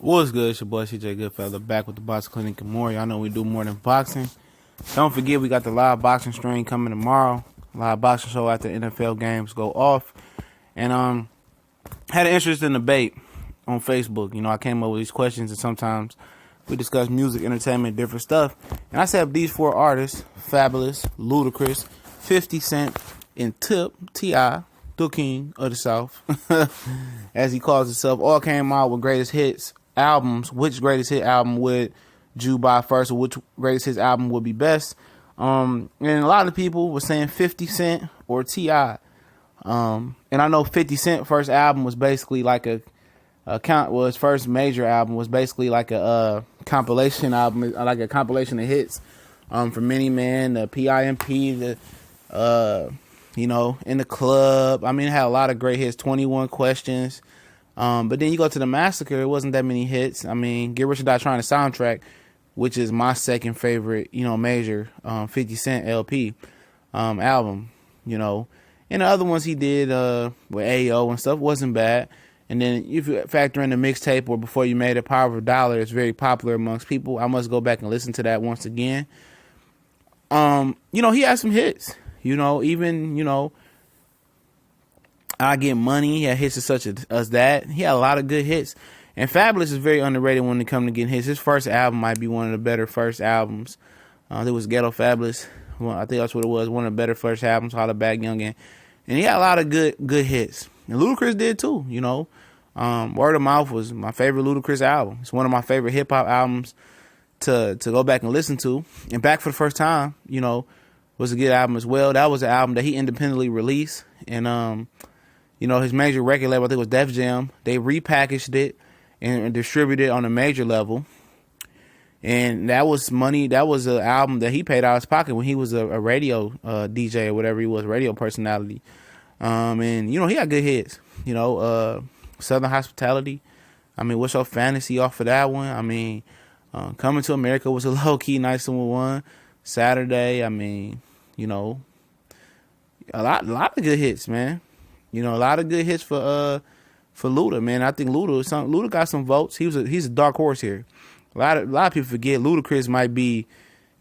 What's good? It's your boy CJ Goodfella back with the Box Clinic and more. Y'all know we do more than boxing. Don't forget we got the live boxing stream coming tomorrow. Live boxing show after NFL games go off. And had an interesting debate on Facebook. You know, I came up with these questions and sometimes we discuss music, entertainment, different stuff. And I said these four artists, Fabolous, Ludacris, 50 Cent, and T.I., the King of the South, as he calls himself, all came out with greatest hits albums. Which greatest hit album would you buy first, or which greatest hits album would be best? And a lot of people were saying 50 Cent or T.I. And I know 50 Cent first album was basically like his first major album was basically like a compilation album, like a compilation of hits from Many Man, the PIMP, you know, In the Club. I mean, it had a lot of great hits, 21 Questions. But then you go to the Massacre, it wasn't that many hits. I mean, Get Rich or Die Trying the soundtrack, which is my second favorite, you know, major 50 Cent LP album, you know. And the other ones he did with AO and stuff wasn't bad. And then if you factor in the mixtape or Before You Made It, Power of a Dollar, it's very popular amongst people. I must go back and listen to that once again. You know, he had some hits. You know, even, you know, I Get Money. He had hits such as that. He had a lot of good hits. And Fabolous is very underrated when it comes to getting hits. His first album might be one of the better first albums. It was Ghetto Fabolous. Well, I think that's what it was. One of the better first albums, Holla Back Youngin'. And he had a lot of good hits. And Ludacris did too, you know. Word of Mouth was my favorite Ludacris album. It's one of my favorite hip-hop albums to go back and listen to. And Back for the First Time, you know, was a good album as well. That was an album that he independently released. And, you know, his major record label, I think it was Def Jam, they repackaged it and distributed it on a major level. And that was money. That was an album that he paid out of his pocket when he was a radio DJ or whatever he was, radio personality. And, you know, he had good hits. You know, Southern Hospitality. I mean, What's Your Fantasy off of that one? I mean, Coming to America was a low-key nice one. Saturday, I mean, you know, a lot of good hits, man. You know, a lot of good hits for Luda, man. I think Luda got some votes. He's a dark horse here. A lot of people forget Ludacris might be,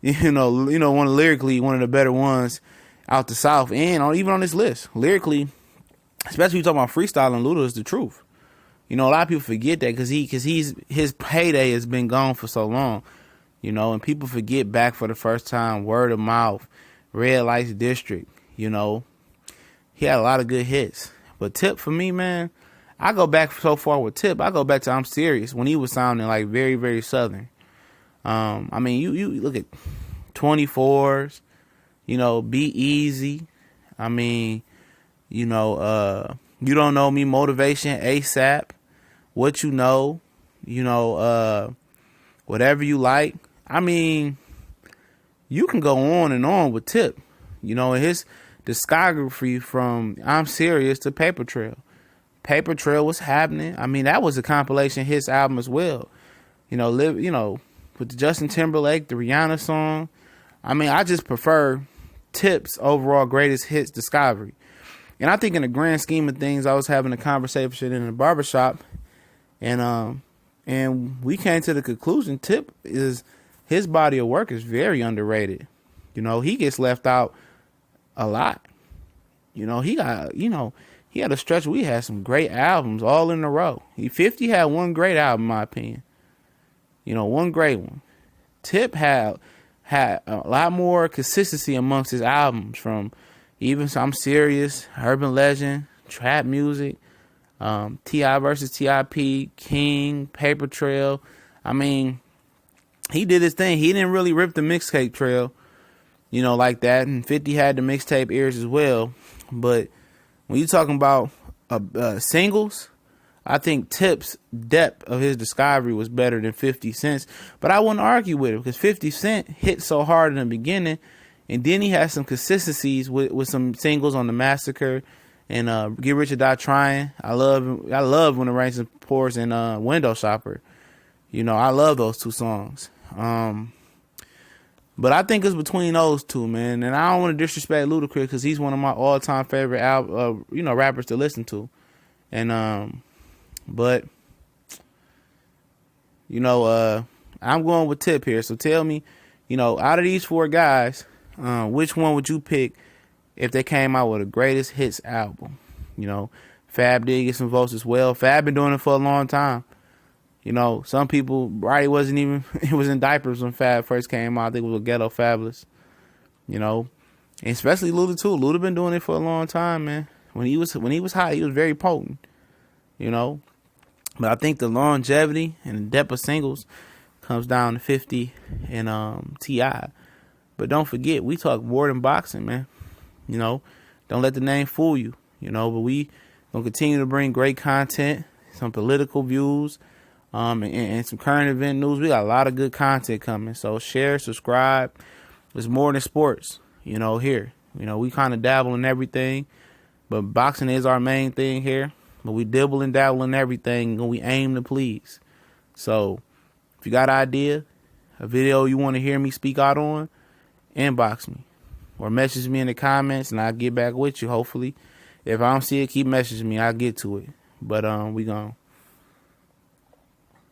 you know, lyrically one of the better ones out the South, and even on this list, lyrically, especially when you talking about freestyling, Luda is the truth. You know, a lot of people forget that because his payday has been gone for so long. You know, and people forget Back for the First Time, Word of Mouth, Red Lights District. You know, he had a lot of good hits. But Tip, for me, man, I go back so far with Tip. I go back to I'm Serious when he was sounding like very, very Southern. I mean, you look at 24s, you know, Be Easy. I mean, you know, You Don't Know Me, Motivation, ASAP, What You Know, Whatever You Like. I mean, you can go on and on with Tip. You know, his discography from I'm Serious to Paper Trail. Paper Trail was happening. I mean, that was a compilation hits album as well. You know, with the Justin Timberlake, the Rihanna song. I mean, I just prefer Tip's overall greatest hits discovery. And I think in the grand scheme of things, I was having a conversation in a barbershop, and we came to the conclusion his body of work is very underrated. You know, he gets left out a lot. You know, he had a stretch where we had some great albums all in a row. 50 had one great album, in my opinion. You know, one great one. Tip had a lot more consistency amongst his albums, from even I'm Serious, Urban Legend, Trap Music, T.I. versus T.I.P., King, Paper Trail. I mean, he did his thing. He didn't really rip the mixtape trail, you know, like that. And 50 had the mixtape ears as well. But when you're talking about singles, I think Tip's depth of his discovery was better than 50 Cent's. But I wouldn't argue with him because 50 Cent hit so hard in the beginning. And then he had some consistencies with some singles on The Massacre and Get Rich or Die Trying. I love When the Rain Pours and Window Shopper. You know, I love those two songs. But I think it's between those two, man. And I don't want to disrespect Ludacris because he's one of my all-time favorite rappers to listen to. And but I'm going with Tip here. So tell me, out of these 4 guys, which one would you pick if they came out with a greatest hits album? Fab did get some votes as well. Fab been doing it for a long time. Some people, Roddy wasn't even, he was in diapers when Fab first came out. I think it was a Ghetto Fabulous. And especially Luda too. Luda been doing it for a long time, man. When he was hot, he was very potent. But I think the longevity and the depth of singles comes down to 50 and T.I. But don't forget, we talk more than boxing, man. Don't let the name fool you. But we gonna continue to bring great content, some political views, and some current event news. We got a lot of good content coming. So share, subscribe. It's more than sports, here. We kind of dabble in everything, but boxing is our main thing here. But we dibble and dabble in everything, and we aim to please. So if you got an idea, a video you want to hear me speak out on, inbox me or message me in the comments, and I'll get back with you, hopefully. If I don't see it, keep messaging me. I'll get to it. But we gone.